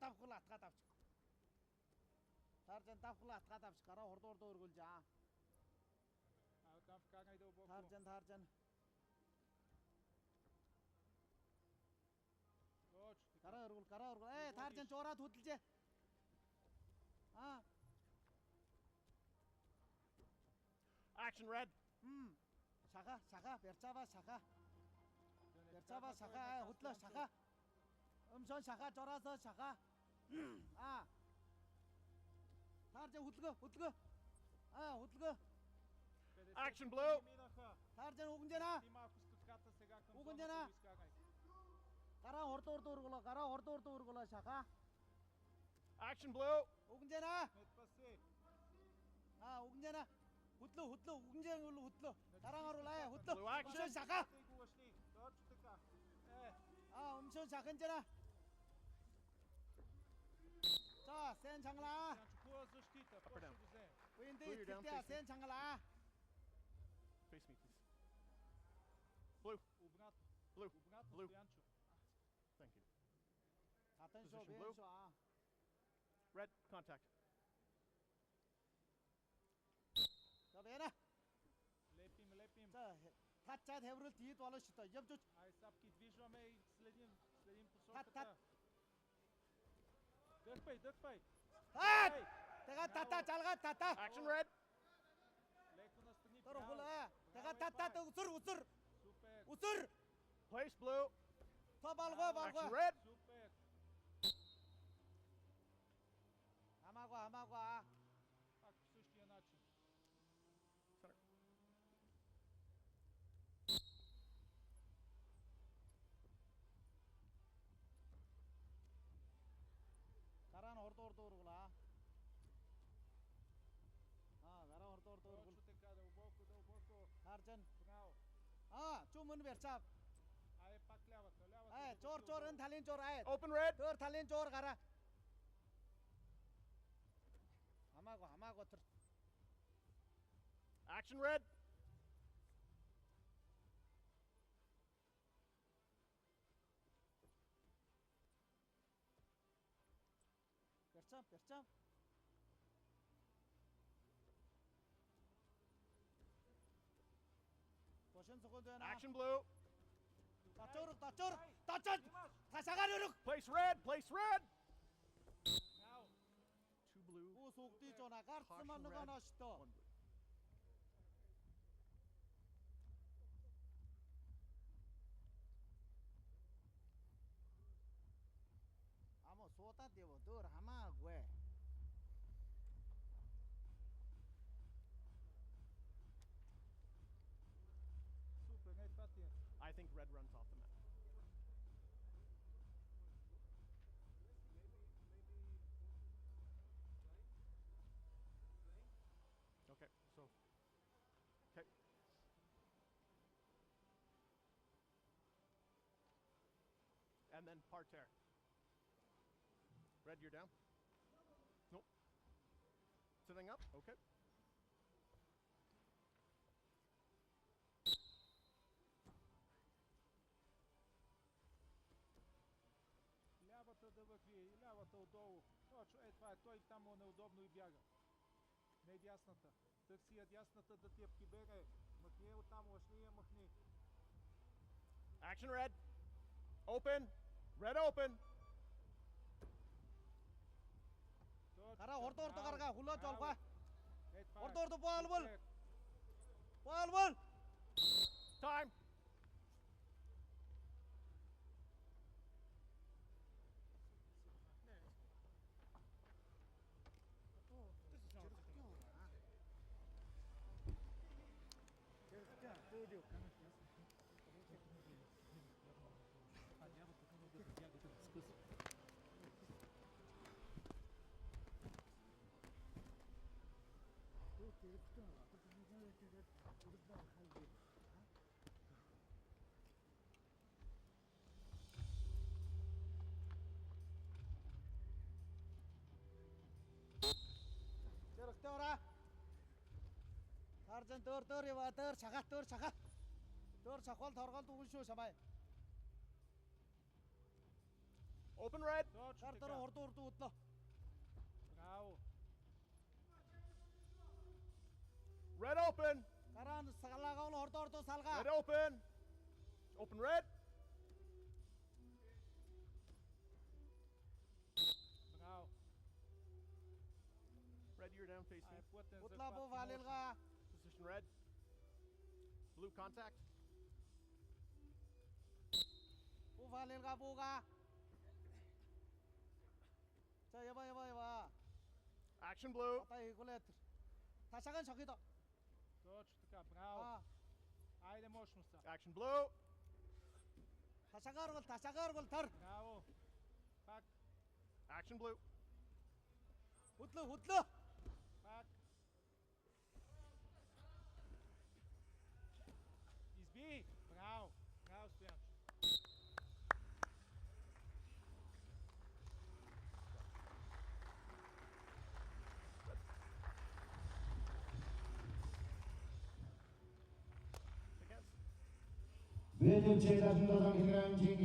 давхал атгаад авч. Таржан давхал атгаад авч гараа хурд өргүүлж аа. Таржан. Гараа өргүүл. Таржан жуураад хөдөлжээ. Action red. Шага, Берчава шага. Хөдлөө шага. Өмшөн шага, жураасаа шага. Таржан хөдлгөө. Хөдлгөө. Action blue. Таржан угнжана. Гараа хурд өргүүлээ шага. Action blue. Угнжана. Угнжана. Хөдлөө. Хөдлөө. Дараа оруулаа. Хөдлөө. Өмшөн шага. өмшөө шаханжана. 자, 센 장라. Up or down? 윈디 Blue, you're down, 티티야, face me. 센 장라. Face me, please. Blue. Blue. Blue. Thank you. 같은 쇼, Position blue. 벤쇼. Red. Contact. 자, 베나. Лепим. 자, 타짜 대브를 뒤에 돌아시다. 옆쪽. Ай, сапки, движваме и следим Тат. посоката. Дърпай. 내가 타타 잘가 타타. Action red. Леко настрани. 떨어올라. 내가 타타 우슬. Супер. 우슬. Place blue. 더 발고. Action red. Супер. ама고. Пак по същия начин. Center. 가라는 ордуургула. 가라 ордуургул. Точно така, дълбоко. харжан. Браво. 좀 берчав. Ай, пак лявата. жор талын жор Open red. дөр талын жор гараа. хамаагүй тэр. Action red. берчав. 보신 소고되나? Action blue. 다쳐. 다사가르륵. Place red. Браво. Two blue. 오 속디 전화 Caution 가르스만 누가 red. 나시다. One blue. 아무 소다 되고 들 하마고 해. Супер, не това ти е. I think red runs off the mat. Okay, so. Okay. And then parterre. Red, you're down? Nope. Sitting up? Okay. Лявата да върви и лявата отдолу. Точно, това е. Той там му е неудобно и бяга. Не дясната. Търси я дясната да ти я прибере. Махни я оттам, лъшни я махни. Action red. Open. Red open. Точно. 가라 ордуурд Браво. гаргаа хулоо жолгоо. Това е. ордуурд боолбол. Супер. боолбол. Time. 저렇게 오라. харжан дөр яваа дөр чагаат. дөр чахвал торгол дүгэн шүү самай. Open red. Точно Гар така. дараа хурдан хөдлөө. Браво. Red open. Дараа нь салаагаа нь хордоо салгаа. Red open. Open red. Браво. Red, you're down face me. Плътен Худлаа захват буу и мощ. валилгаа. Position red. Blue contact. Буу валилгаа бууга. За ява. Action blue. Одоо игулээ. Ташаагаан шохидо. Точно така. Браво. Аа. Айде мощно са. Action blue. Ташаагаар бол тар. Браво. Пак. Action blue. Хөдлөө. Пак. Изби. Браво. Браво, Стоянчо. Against. Ведем 7 kg